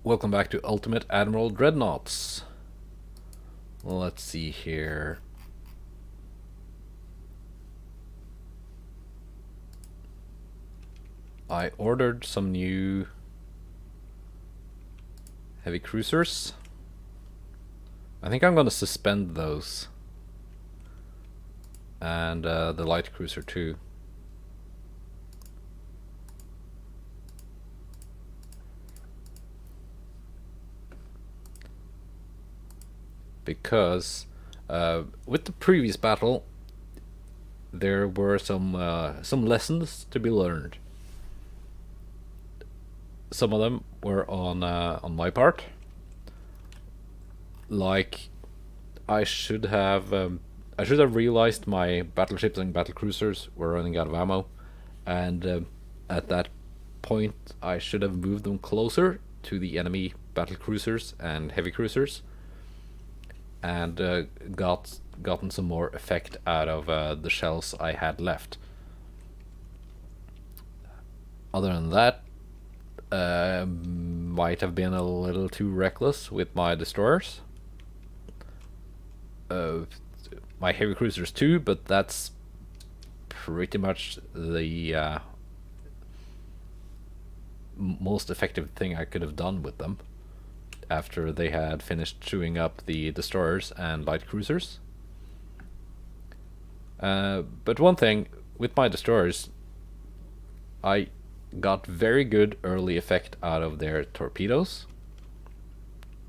Welcome back to Ultimate Admiral Dreadnoughts. Let's see here. I ordered some new heavy cruisers. I think I'm gonna suspend those. And the light cruiser too. Because with the previous battle, there were some lessons to be learned. Some of them were on my part. Like, I should have realized my battleships and battlecruisers were running out of ammo, and at that point I should have moved them closer to the enemy battlecruisers and heavy cruisers, and gotten some more effect out of the shells I had left. Other than that, might have been a little too reckless with my destroyers. My heavy cruisers too, but that's pretty much the most effective thing I could have done with them after they had finished chewing up the destroyers and light cruisers. But one thing with my destroyers, I got very good early effect out of their torpedoes,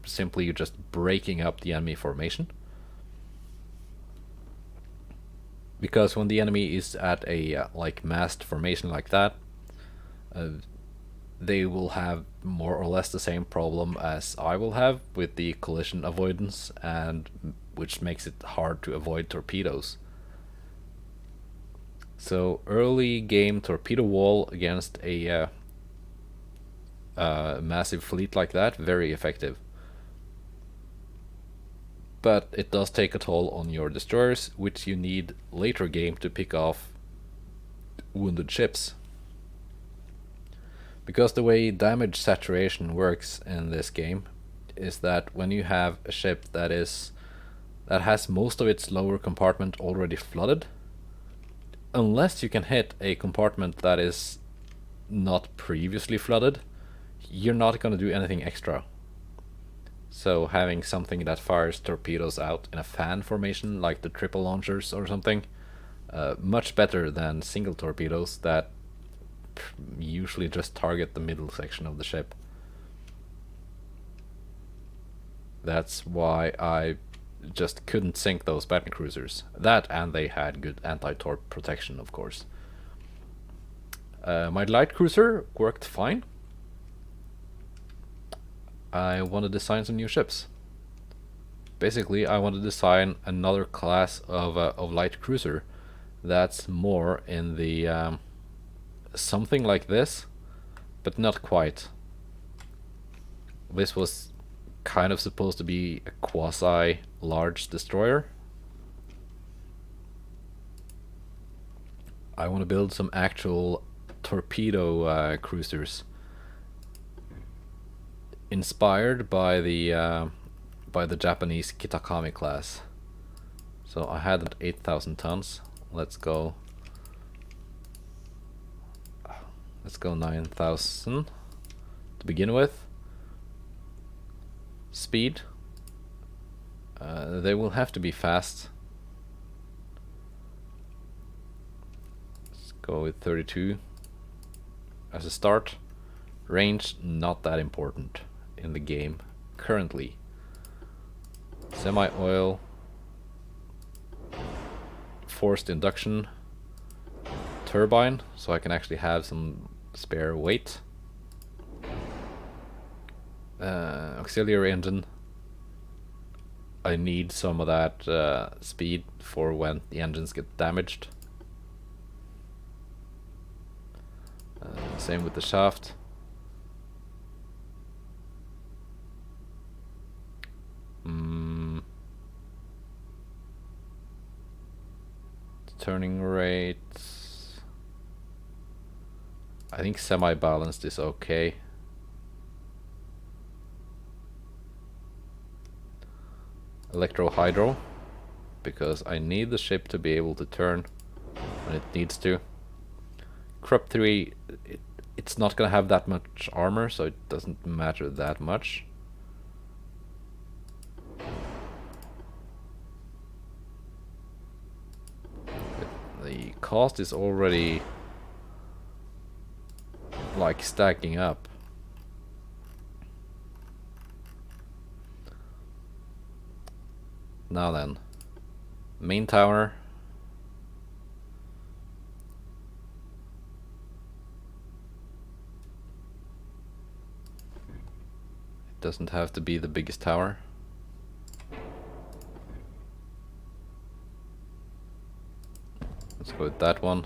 simply just breaking up the enemy formation. Because when the enemy is at a like massed formation like that, they will have more or less the same problem as I will have with the collision avoidance, and which makes it hard to avoid torpedoes. So early game torpedo wall against a massive fleet like that, very effective. But it does take a toll on your destroyers, which you need later game to pick off wounded ships. Because the way damage saturation works in this game is that when you have a ship that has most of its lower compartment already flooded, unless you can hit a compartment that is not previously flooded, you're not going to do anything extra. So having something that fires torpedoes out in a fan formation, like the triple launchers or something, much better than single torpedoes that usually just target the middle section of the ship. That's why I just couldn't sink those battlecruisers. That, and they had good anti-torp protection, of course. My light cruiser worked fine. I want to design some new ships. Basically, I want to design another class of light cruiser that's more in the something like this, but not quite. This was kind of supposed to be a quasi-large destroyer. I want to build some actual torpedo cruisers, inspired by the Japanese Kitakami class. So I had 8,000 tons. Let's go 9,000 to begin with. Speed. They will have to be fast. Let's go with 32 as a start. Range, not that important in the game currently. Semi-oil, forced induction, turbine, so I can actually have some spare weight. Auxiliary engine. I need some of that speed for when the engines get damaged. Same with the shaft. Turning rate, I think semi-balanced is okay. electro-hydro, because I need the ship to be able to turn when it needs to. Krupp 3, it's not gonna have that much armor, so it doesn't matter that much. The cost is already like stacking up. Now then, main tower. It doesn't have to be the biggest tower. Let's go with that one.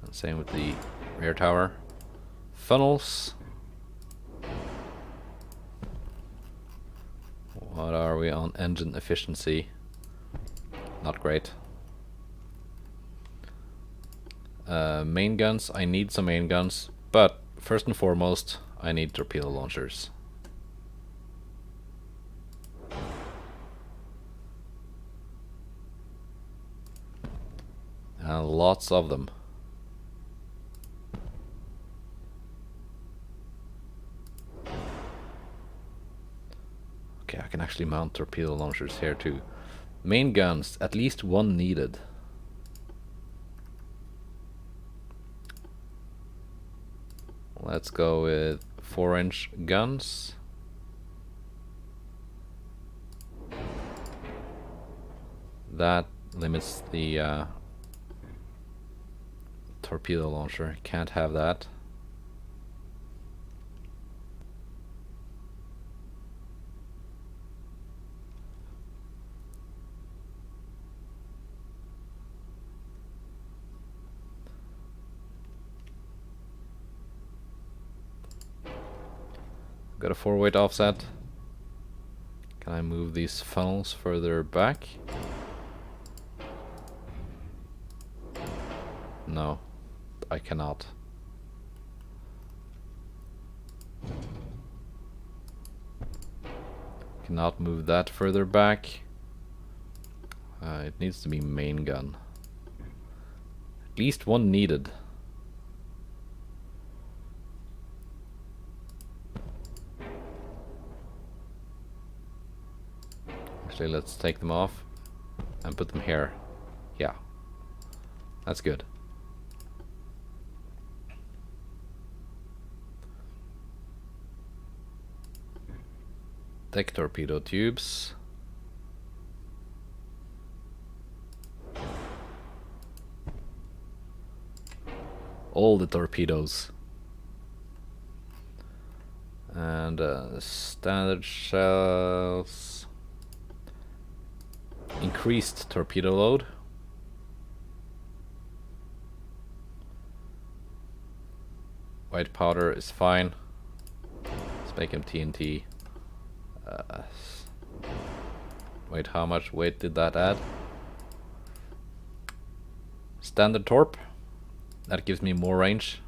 And same with the rear tower. Funnels. What are we on engine efficiency? Not great. Main guns, I need some main guns, but first and foremost, I need torpedo launchers. And lots of them. Okay, I can actually mount torpedo launchers here too. Main guns, at least one needed. Let's go with 4-inch guns. That limits the torpedo launcher. Can't have that. Got a 4-weight offset. Can I move these funnels further back? No, I cannot. Cannot move that further back. It needs to be main gun. At least one needed. Actually, let's take them off and put them here. Yeah, that's good. Deck torpedo tubes. All the torpedoes. And standard shells. Increased torpedo load. White powder is fine. Let's make him TNT. Wait, how much weight did that add? Standard torp. That gives me more range.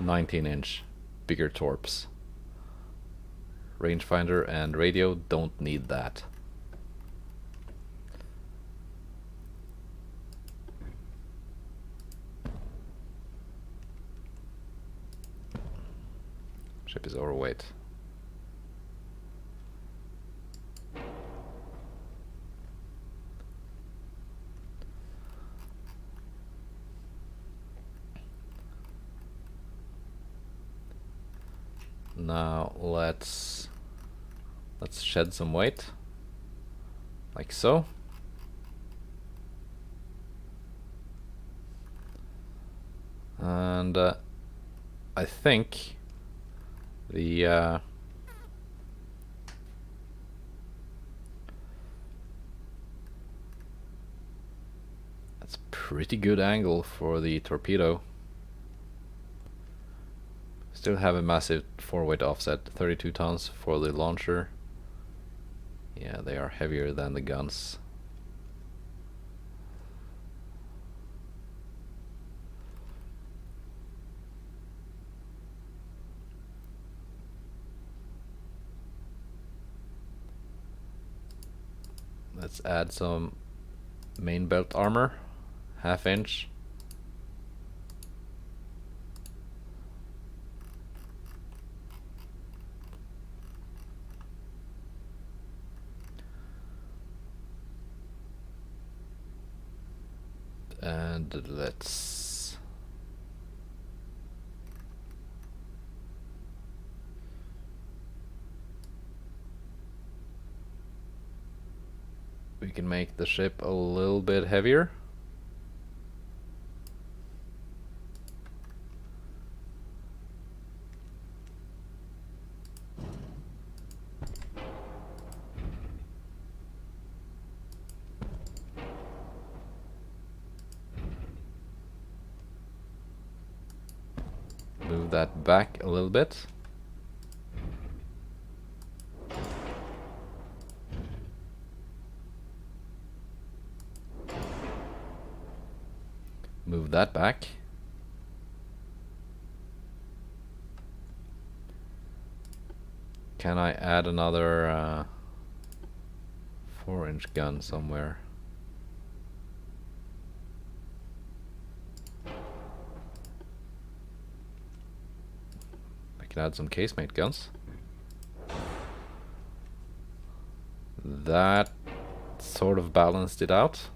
19-inch. Bigger torps. Rangefinder and radio don't need that. Ship is overweight. Now let's shed some weight, like so. And I think the that's pretty good angle for the torpedo. Still have a massive 4-weight offset, 32 tons for the launcher. Yeah, they are heavier than the guns. Let's add some main belt armor, 1/2 inch. And let's we can make the ship a little bit heavier. Move that back a little bit. Move that back. Can I add another 4-inch gun somewhere? I can add some casemate guns. That sort of balanced it out.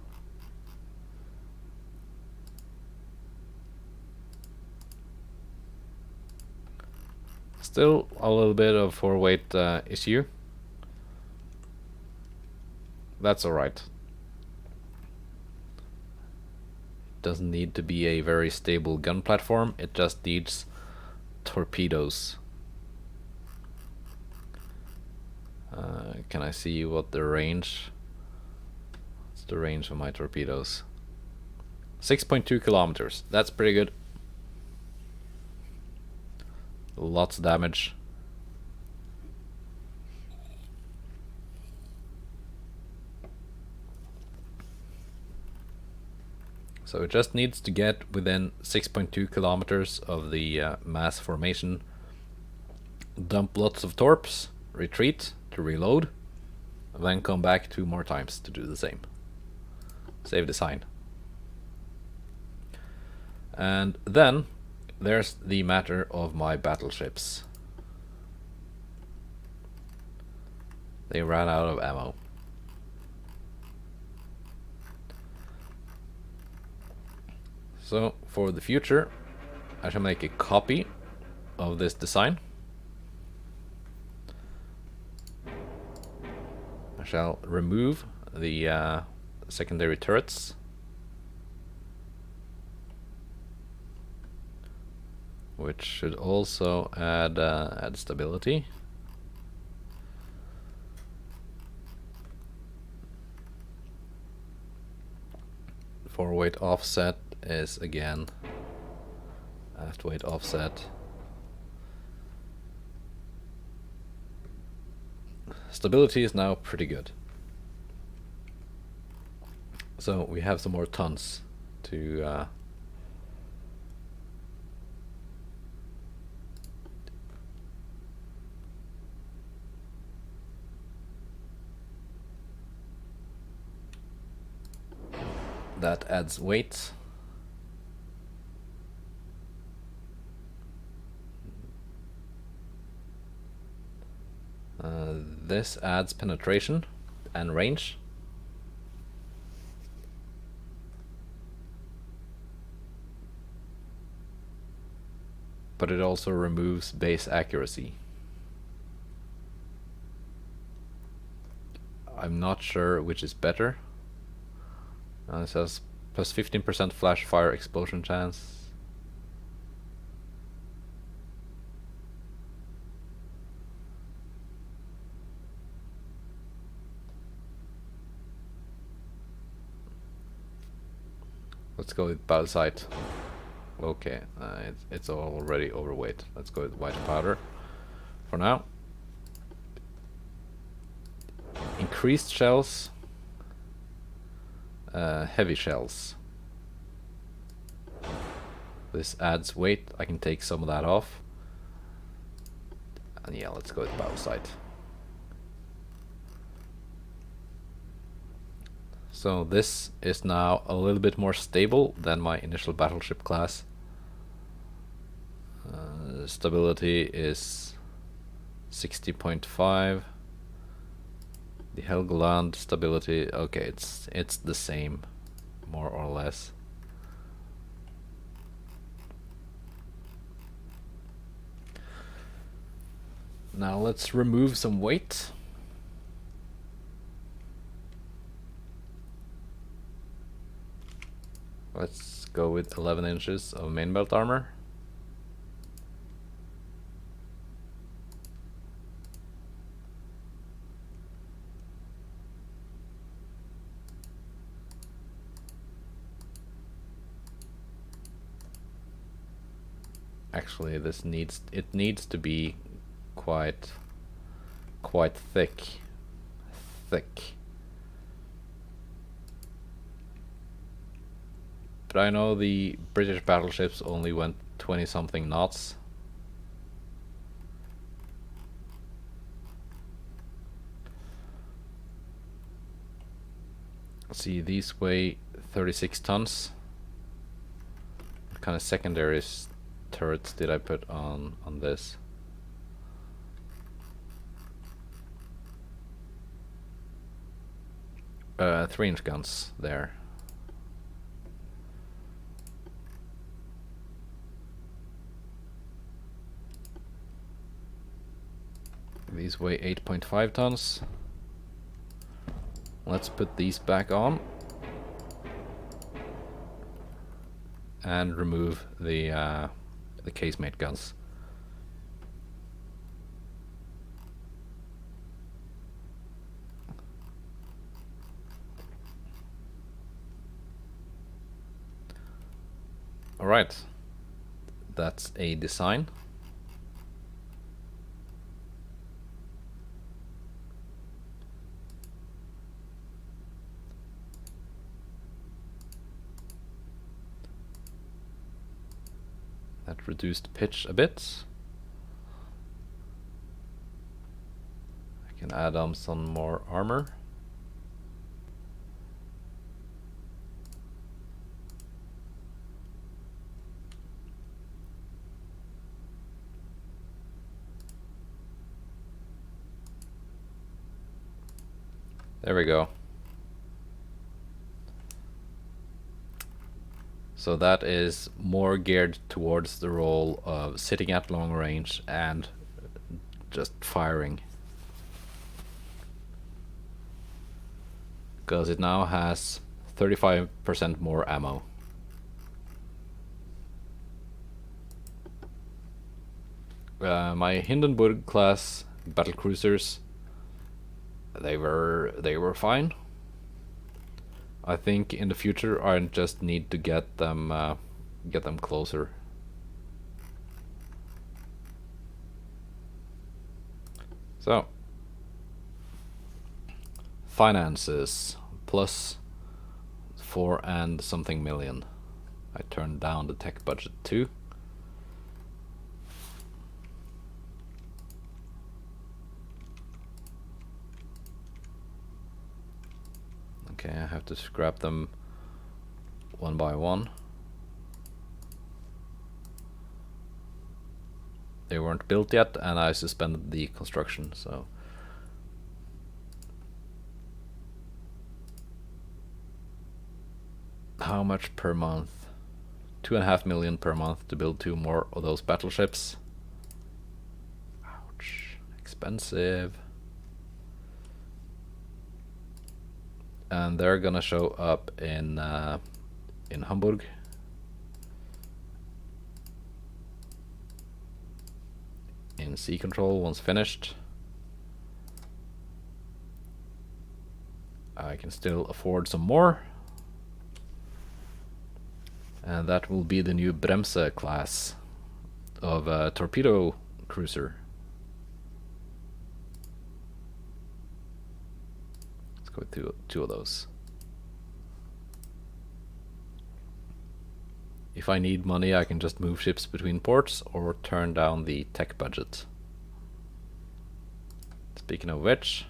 Still a little bit of 4-weight issue. That's alright. Doesn't need to be a very stable gun platform, it just needs torpedoes. Can I see what the range? What's the range of my torpedoes? 6.2 kilometers. That's pretty good. Lots of damage. So it just needs to get within 6.2 kilometers of the mass formation, dump lots of torps, retreat to reload, and then come back 2 more times to do the same. Save design. And then there's the matter of my battleships. They ran out of ammo. So for the future, I shall make a copy of this design. I shall remove the secondary turrets. Which should also add stability. Forward offset is again aft weight offset. Stability is now pretty good. So we have some more tons to that adds weight. This adds penetration and range. But it also removes base accuracy. I'm not sure which is better. It says plus 15% flash fire explosion chance. Let's go with bauxite. Okay, it's already overweight. Let's go with white powder for now. Increased shells. Heavy shells. This adds weight. I can take some of that off. And yeah, let's go with bauxite. So this is now a little bit more stable than my initial battleship class. Stability is 60.5. The Helgoland stability, okay, it's the same, more or less. Now let's remove some weight. Let's go with 11 inches of main belt armor. Actually, it needs to be quite thick. But I know the British battleships only went 20 something knots. Let's see, these weigh 36 tons. What kind of secondary turrets did I put on this? Uh, 3-inch guns there. These weigh 8.5 tons. Let's put these back on and remove the casemate guns. All right, that's a design. That reduced pitch a bit. I can add on some more armor. There we go. So that is more geared towards the role of sitting at long range and just firing. Because it now has 35% more ammo. My Hindenburg class battle cruisers, they were fine. I think in the future I just need to get them closer. So finances plus 4 and something million. I turned down the tech budget too. Okay, I have to scrap them one by one. They weren't built yet, and I suspended the construction, so. How much per month? 2.5 million per month to build 2 more of those battleships. Ouch, expensive. And they're gonna show up in Hamburg. In sea control once finished. I can still afford some more. And that will be the new Bremse class of torpedo cruiser. Let's go with two of those. If I need money, I can just move ships between ports or turn down the tech budget. Speaking of which,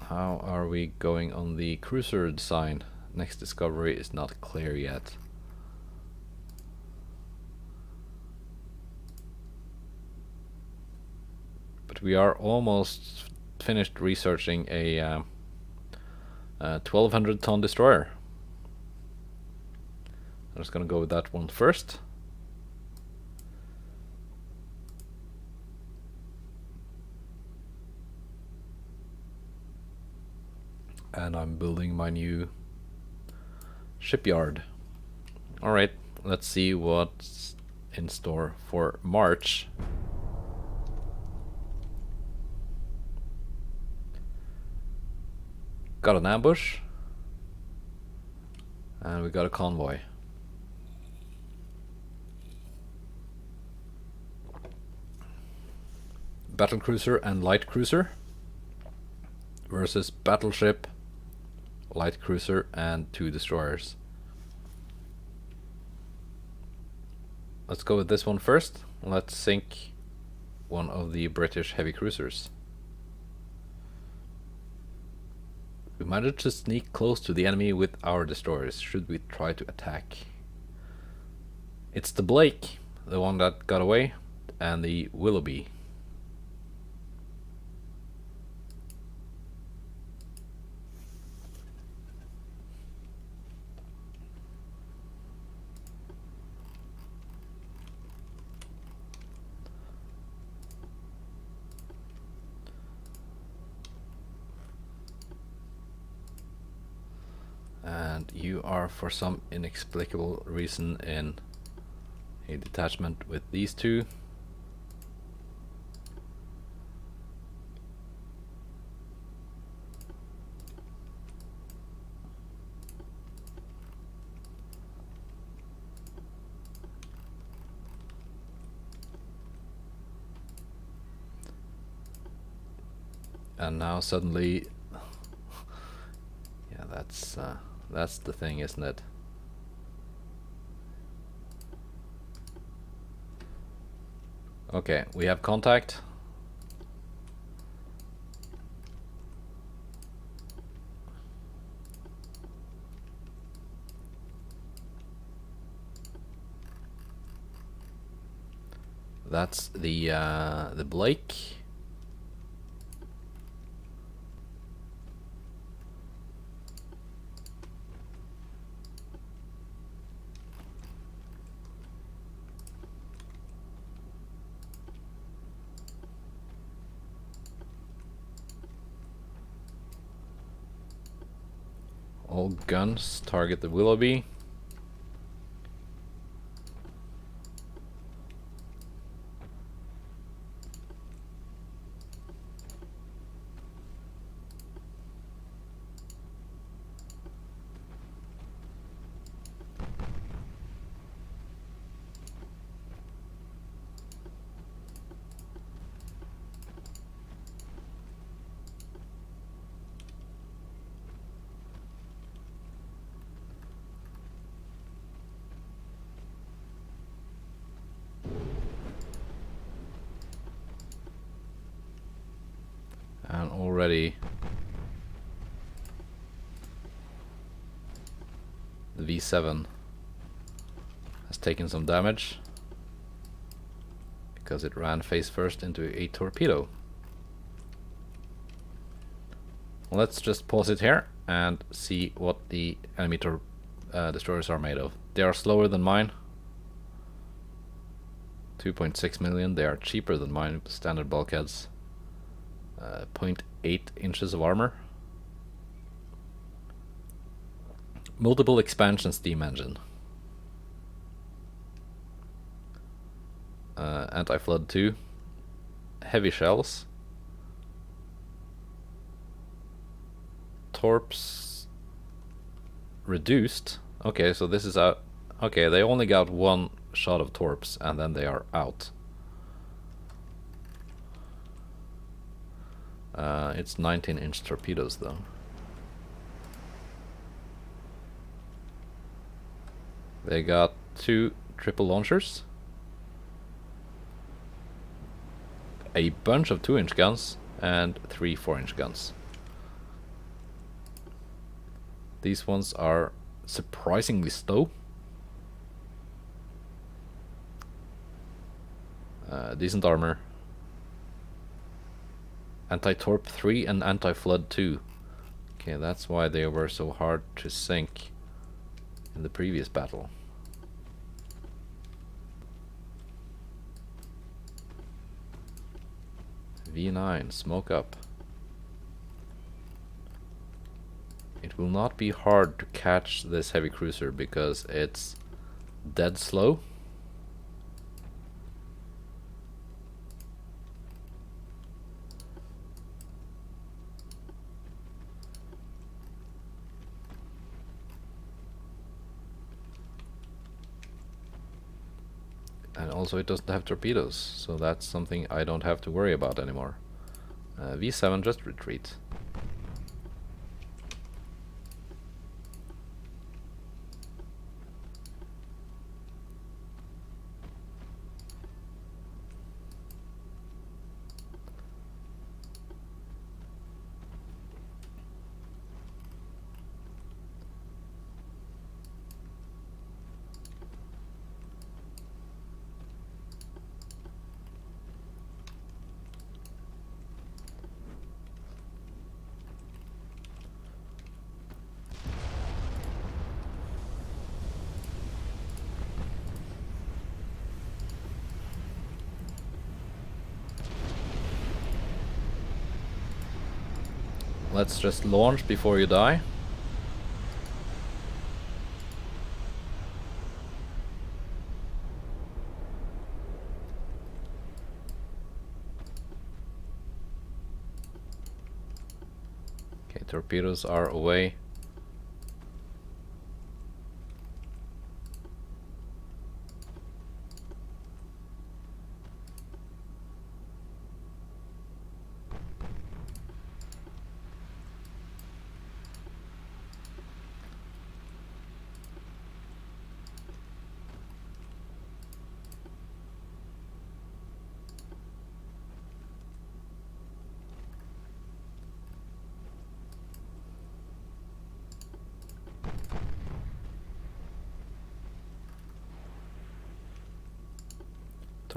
How are we going on the cruiser design? Next discovery is not clear yet. But we are almost finished researching a 1200-ton destroyer. I'm just gonna go with that one first. And I'm building my new shipyard. Alright, let's see what's in store for March. Got an ambush. And we got a convoy. Battlecruiser and light cruiser versus battleship, light cruiser, and 2 destroyers. Let's go with this one first. Let's sink one of the British heavy cruisers. We managed to sneak close to the enemy with our destroyers. Should we try to attack? It's the Blake, the one that got away, and the Willoughby. And you are, for some inexplicable reason, in a detachment with these 2. And now suddenly, yeah, that's the thing, isn't it? Okay, we have contact. That's the Blake. All guns target the Willoughby. And already the V7 has taken some damage because it ran face first into a torpedo. Let's just pause it here and see what the enemy destroyers are made of. They are slower than mine. 2.6 million. They are cheaper than mine, standard bulkheads. 0.8 inches of armor. Multiple expansion steam engine. Anti-flood 2. Heavy shells. Torps reduced. Okay, so this is out. Okay, they only got 1 shot of torps and then they are out. It's 19-inch torpedoes though. They got 2 triple launchers, a bunch of 2-inch guns, and 3 4-inch guns. These ones are surprisingly slow. Decent armor. Anti-torp 3 and anti-flood 2. Okay, that's why they were so hard to sink in the previous battle. V9, smoke up. It will not be hard to catch this heavy cruiser because it's dead slow. And also it doesn't have torpedoes, so that's something I don't have to worry about anymore. V7, just retreat. Let's just launch before you die. Okay, torpedoes are away.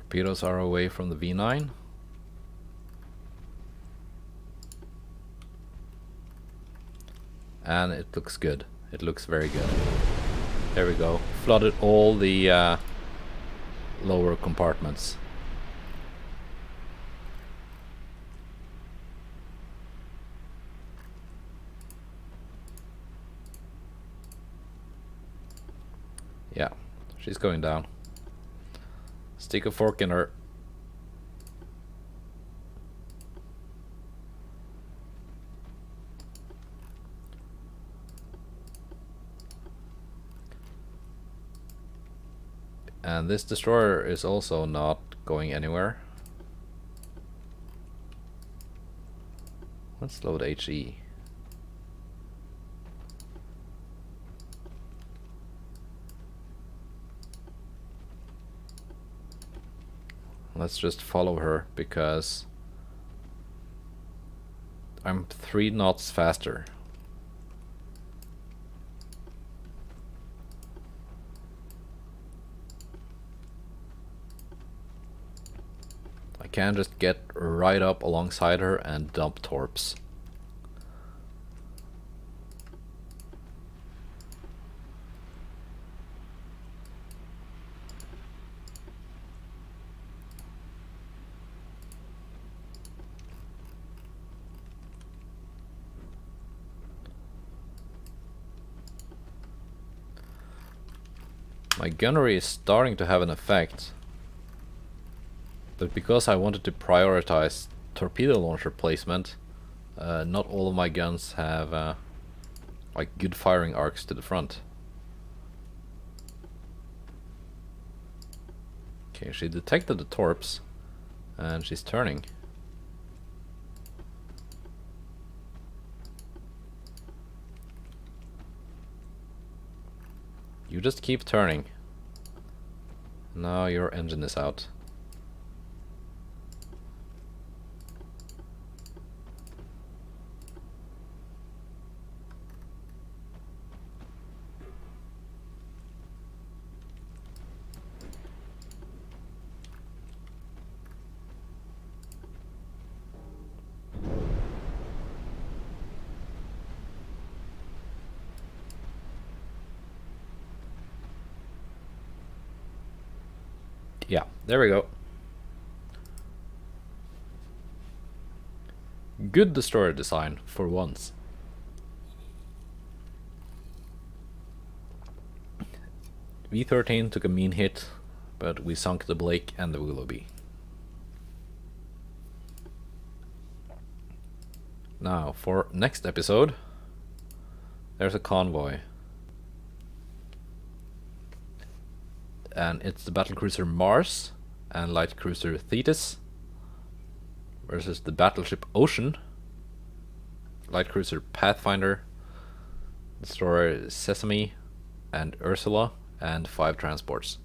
Torpedoes are away from the V9. And it looks good. It looks very good. There we go. Flooded all the lower compartments. Yeah, she's going down. Stick a fork in her. And this destroyer is also not going anywhere. Let's load HE. Let's just follow her because I'm 3 knots faster. I can just get right up alongside her and dump torps. My gunnery is starting to have an effect. But because I wanted to prioritize torpedo launcher placement, not all of my guns have like good firing arcs to the front. Okay, she detected the torps and she's turning. You just keep turning. Now your engine is out. Yeah, there we go. Good destroyer design for once. V13 took a mean hit, but we sunk the Blake and the Willoughby. Now, for next episode, there's a convoy. And it's the battlecruiser Mars and light cruiser Thetis versus the battleship Ocean, light cruiser Pathfinder, destroyer Sesame and Ursula, and 5 transports.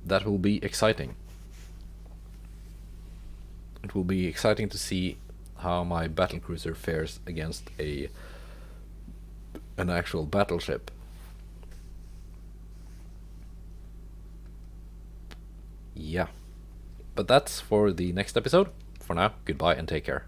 That will be exciting. It will be exciting to see how my battlecruiser fares against an actual battleship. Yeah. But that's for the next episode. For now, goodbye and take care.